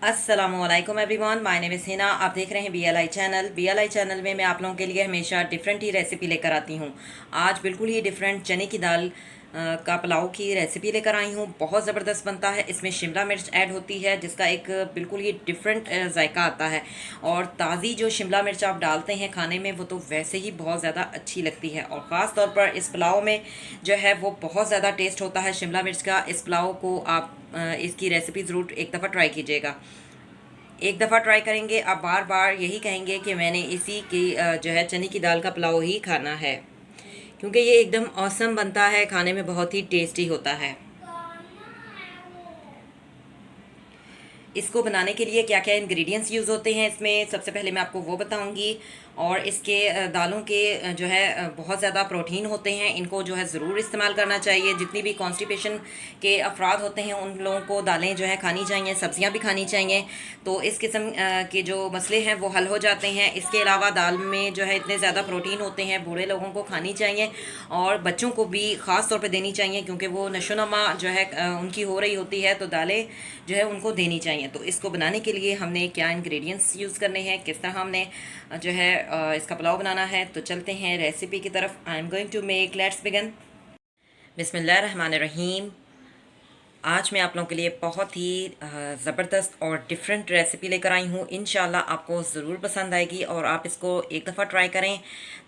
अस्सलामुअलैकुम everyone, my name is Hina. आप देख रहे हैं BLI चैनल। BLI चैनल में मैं आप लोगों के लिए हमेशा डिफरेंट ही रेसिपी लेकर आती हूँ। आज बिल्कुल ही डिफरेंट चने की दाल का पुलाव की रेसिपी लेकर आई हूँ। बहुत ज़बरदस्त बनता है। इसमें शिमला मिर्च ऐड होती है जिसका एक बिल्कुल ही डिफरेंट जायका आता है। और ताज़ी जो शिमला मिर्च आप डालते हैं खाने में वो तो वैसे ही बहुत ज़्यादा अच्छी लगती है। और ख़ास तौर पर इस पुलाव में जो है वो बहुत ज़्यादा टेस्ट होता है शिमला मिर्च का। इस पुलाव को आप इसकी रेसिपी ज़रूर एक दफ़ा ट्राई कीजिएगा। एक दफ़ा ट्राई करेंगे आप बार बार यही कहेंगे कि मैंने इसी की जो है चने की दाल का पुलाव ही खाना है, क्योंकि ये एकदम औसम बनता है, खाने में बहुत ही टेस्टी होता है। इसको बनाने के लिए क्या क्या इंग्रेडिएंट्स यूज़ होते हैं इसमें सबसे पहले मैं आपको वो बताऊंगी। और इसके दालों के जो है बहुत ज़्यादा प्रोटीन होते हैं, इनको जो है ज़रूर इस्तेमाल करना चाहिए। जितनी भी कॉन्स्टिपेशन के अफराद होते हैं उन लोगों को दालें जो है खानी चाहिए, सब्जियां भी खानी चाहिए। तो इस किस्म के जो मसले हैं वो हल हो जाते हैं। इसके अलावा दाल में जो है इतने ज़्यादा प्रोटीन होते हैं, बूढ़े लोगों को खानी चाहिए और बच्चों को भी ख़ास तौर पे देनी चाहिए, क्योंकि वो नशोनमा जो है उनकी हो रही होती है, तो दालें जो है उनको देनी चाहिए। तो इसको बनाने के लिए हमने क्या इंग्रेडिएंट्स यूज़ करने हैं, किस तरह हमने जो है इसका पुलाव बनाना है, तो चलते हैं रेसिपी की तरफ। I am going to make, let's begin. बिस्मिल्लाहिर्रहमानिर्रहीम। आज मैं आप लोगों के लिए बहुत ही ज़बरदस्त और डिफरेंट रेसिपी लेकर आई हूँ। इंशाल्लाह आपको ज़रूर पसंद आएगी और आप इसको एक दफ़ा ट्राई करें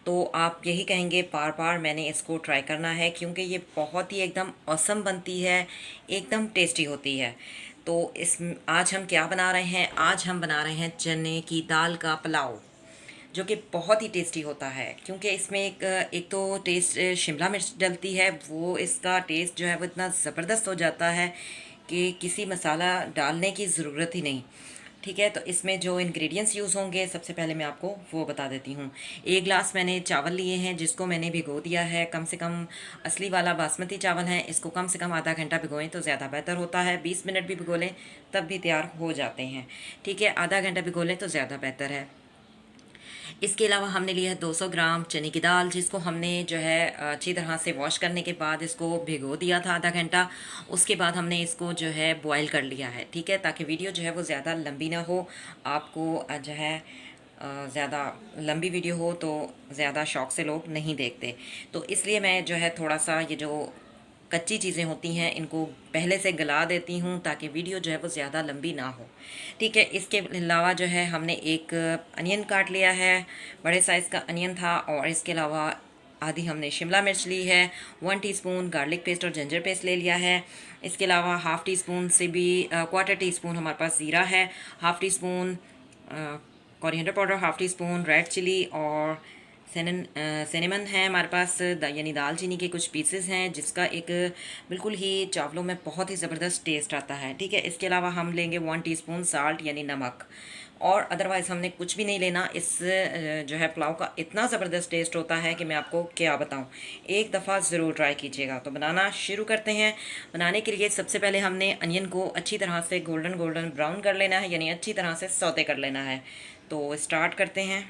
तो आप यही कहेंगे बार बार मैंने इसको ट्राई करना है, क्योंकि ये बहुत ही एकदम औसम बनती है, एकदम टेस्टी होती है। तो इस आज हम क्या बना रहे हैं? आज हम बना रहे हैं चने की दाल का पुलाव, जो कि बहुत ही टेस्टी होता है। क्योंकि इसमें एक तो टेस्ट शिमला मिर्च डलती है, वो इसका टेस्ट जो है वो इतना ज़बरदस्त हो जाता है कि किसी मसाला डालने की ज़रूरत ही नहीं। ठीक है, तो इसमें जो इंग्रेडिएंट्स यूज़ होंगे सबसे पहले मैं आपको वो बता देती हूँ। 1 गिलास मैंने चावल लिए हैं जिसको मैंने भिगो दिया है। कम से कम असली वाला बासमती चावल है, इसको कम से कम आधा घंटा भिगोएं तो ज़्यादा बेहतर होता है। 20 मिनट भी भिगो लें तब भी तैयार हो जाते हैं। ठीक है, आधा घंटा भिगो लें तो ज़्यादा बेहतर है। इसके अलावा हमने लिया है 200 ग्राम चने की दाल, जिसको हमने जो है अच्छी तरह से वॉश करने के बाद इसको भिगो दिया था आधा घंटा। उसके बाद हमने इसको जो है बॉईल कर लिया है। ठीक है, ताकि वीडियो जो है वो ज़्यादा लंबी ना हो, आपको जो है ज़्यादा लंबी वीडियो हो तो ज़्यादा शौक से लोग नहीं देखते। तो इसलिए मैं जो है थोड़ा सा ये जो कच्ची चीज़ें होती हैं इनको पहले से गला देती हूँ ताकि वीडियो जो है वो ज़्यादा लंबी ना हो। ठीक है, इसके अलावा जो है हमने एक अनियन काट लिया है, बड़े साइज़ का अनियन था। और इसके अलावा आधी हमने शिमला मिर्च ली है। 1 टीस्पून गार्लिक पेस्ट और जिंजर पेस्ट ले लिया है। इसके अलावा हाफ़ टी स्पून से भी क्वार्टर टी स्पून हमारे पास ज़ीरा है। Half teaspoon coriander powder, half teaspoon red chilli और सिनेमन है हमारे पास, यानी दालचीनी के कुछ पीसेस हैं, जिसका एक बिल्कुल ही चावलों में बहुत ही ज़बरदस्त टेस्ट आता है। ठीक है, इसके अलावा हम लेंगे 1 टीस्पून साल्ट यानी नमक। और अदरवाइज़ हमने कुछ भी नहीं लेना। इस जो है पुलाव का इतना ज़बरदस्त टेस्ट होता है कि मैं आपको क्या बताऊं। एक दफ़ा ज़रूर ट्राई कीजिएगा। तो बनाना शुरू करते हैं। बनाने के लिए सबसे पहले हमने अनियन को अच्छी तरह से गोल्डन गोल्डन ब्राउन कर लेना है, यानी अच्छी तरह से सौते कर लेना है। तो स्टार्ट करते हैं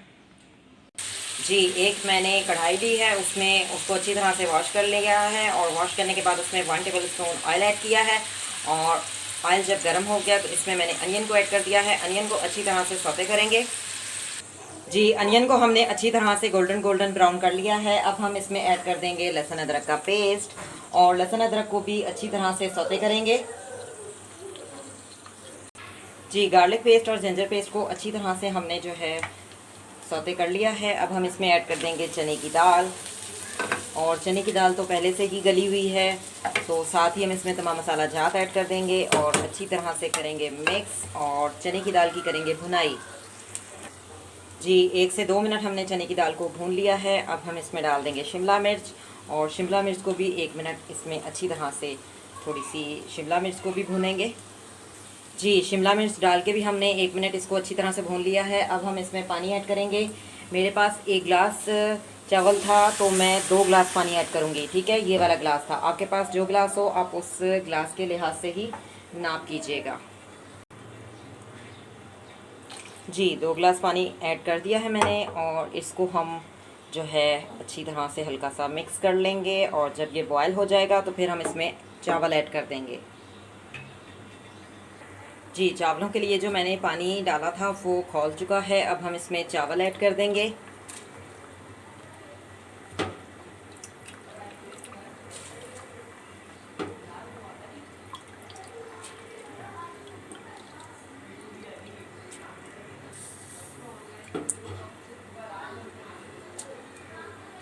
जी। एक मैंने कढ़ाई ली है, उसमें उसको अच्छी तरह से वॉश कर लिया है और वॉश करने के बाद उसमें 1 टेबल स्पून ऑयल ऐड किया है। और ऑयल जब गर्म हो गया तो इसमें मैंने अनियन को ऐड कर दिया है। अनियन को अच्छी तरह से सौते करेंगे जी। अनियन को हमने अच्छी तरह से गोल्डन गोल्डन ब्राउन कर लिया है। अब हम इसमें ऐड कर देंगे लहसुन अदरक का पेस्ट, और लहसुन अदरक को भी अच्छी तरह से सौते करेंगे जी। गार्लिक पेस्ट और जिंजर पेस्ट को अच्छी तरह से हमने जो है सौते कर लिया है। अब हम इसमें ऐड कर देंगे चने की दाल, और चने की दाल तो पहले से ही गली हुई है, तो साथ ही हम इसमें तमाम मसाला जात ऐड कर देंगे और अच्छी तरह से करेंगे मिक्स, और चने की दाल की करेंगे भुनाई जी। 1 से 2 मिनट हमने चने की दाल को भून लिया है। अब हम इसमें डाल देंगे शिमला मिर्च, और शिमला मिर्च को भी 1 मिनट इसमें अच्छी तरह से थोड़ी सी शिमला मिर्च को भी भूनेंगे जी। शिमला मिर्च डाल के भी हमने 1 मिनट इसको अच्छी तरह से भून लिया है। अब हम इसमें पानी ऐड करेंगे। मेरे पास 1 गिलास चावल था तो मैं 2 गिलास पानी ऐड करूँगी। ठीक है, ये वाला गिलास था। आपके पास जो गिलास हो आप उस गिलास के लिहाज से ही नाप कीजिएगा जी। 2 गिलास पानी ऐड कर दिया है मैंने, और इसको हम जो है अच्छी तरह से हल्का सा मिक्स कर लेंगे। और जब ये बॉयल हो जाएगा तो फिर हम इसमें चावल ऐड कर देंगे जी, चावलों के लिए जो मैंने पानी डाला था वो खौल चुका है। अब हम इसमें चावल ऐड कर देंगे।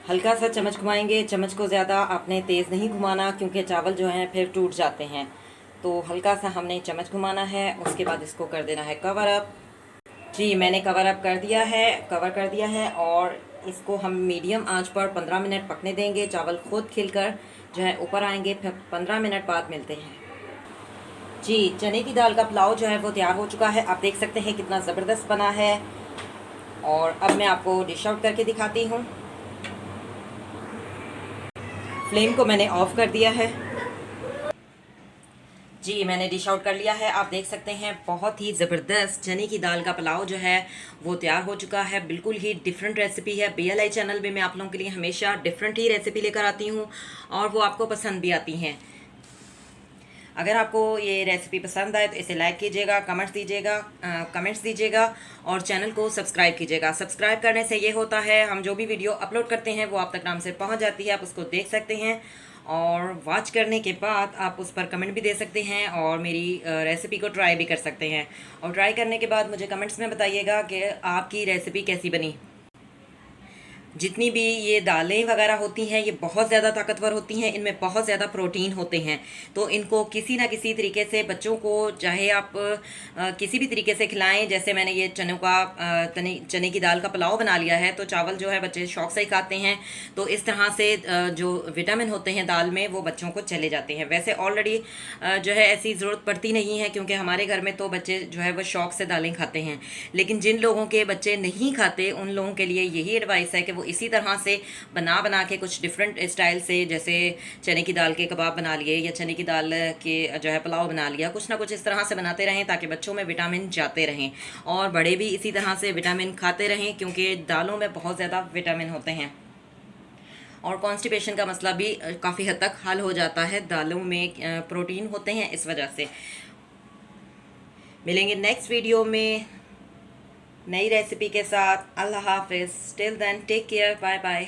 हल्का सा चम्मच घुमाएंगे। चम्मच को ज़्यादा आपने तेज़ नहीं घुमाना क्योंकि चावल जो हैं फिर टूट जाते हैं। तो हल्का सा हमने चम्मच घुमाना है। उसके बाद इसको कर देना है कवर अप। जी, मैंने कवर अप कर दिया है, कवर कर दिया है और इसको हम मीडियम आंच पर 15 मिनट पकने देंगे। चावल खुद खिलकर जो है ऊपर आएंगे। फिर 15 मिनट बाद मिलते हैं। जी, चने की दाल का पुलाव जो है वो तैयार हो चुका है। आप देख सकते हैं कितना ज़बरदस्त बना है। और अब मैं आपको डिश आउट करके दिखाती हूँ। फ्लेम को मैंने ऑफ़ कर दिया है। जी, मैंने डिश आउट कर लिया है। आप देख सकते हैं बहुत ही ज़बरदस्त चने की दाल का पुलाव जो है वो तैयार हो चुका है। बिल्कुल ही डिफरेंट रेसिपी है। BLI चैनल पे मैं आप लोगों के लिए हमेशा डिफरेंट ही रेसिपी लेकर आती हूँ और वो आपको पसंद भी आती हैं। अगर आपको ये रेसिपी पसंद आए तो इसे लाइक कीजिएगा, कमेंट्स दीजिएगा और चैनल को सब्सक्राइब कीजिएगा। सब्सक्राइब करने से ये होता है हम जो भी वीडियो अपलोड करते हैं वो आप तक आराम से पहुंच जाती है। आप उसको देख सकते हैं और वॉच करने के बाद आप उस पर कमेंट भी दे सकते हैं और मेरी रेसिपी को ट्राई भी कर सकते हैं। और ट्राई करने के बाद मुझे कमेंट्स में बताइएगा कि आपकी रेसिपी कैसी बनी। जितनी भी ये दालें वगैरह होती हैं ये बहुत ज़्यादा ताकतवर होती हैं। इनमें बहुत ज़्यादा प्रोटीन होते हैं। तो इनको किसी ना किसी तरीके से बच्चों को चाहे आप किसी भी तरीके से खिलाएं। जैसे मैंने ये चने की दाल का पुलाव बना लिया है तो चावल जो है बच्चे शौक से ही खाते हैं। तो इस तरह से जो विटामिन होते हैं दाल में वो बच्चों को चले जाते हैं। वैसे ऑलरेडी जो है ऐसी ज़रूरत पड़ती नहीं है क्योंकि हमारे घर में तो बच्चे जो है वो शौक से दालें खाते हैं। लेकिन जिन लोगों के बच्चे नहीं खाते उन लोगों के लिए यही एडवाइस है कि वो इसी तरह से बना के कुछ डिफरेंट स्टाइल से, जैसे चने की दाल के कबाब बना लिए या चने की दाल के जो है पुलाव बना लिया, कुछ ना कुछ इस तरह से बनाते रहें ताकि बच्चों में विटामिन जाते रहें और बड़े भी इसी तरह से विटामिन खाते रहें क्योंकि दालों में बहुत ज़्यादा विटामिन होते हैं। और कॉन्स्टिपेशन का मसला भी काफ़ी हद तक हल हो जाता है। दालों में प्रोटीन होते हैं इस वजह से। मिलेंगे नेक्स्ट वीडियो में नई रेसिपी के साथ। अल्लाह हाफिज़। Till then take care, bye bye.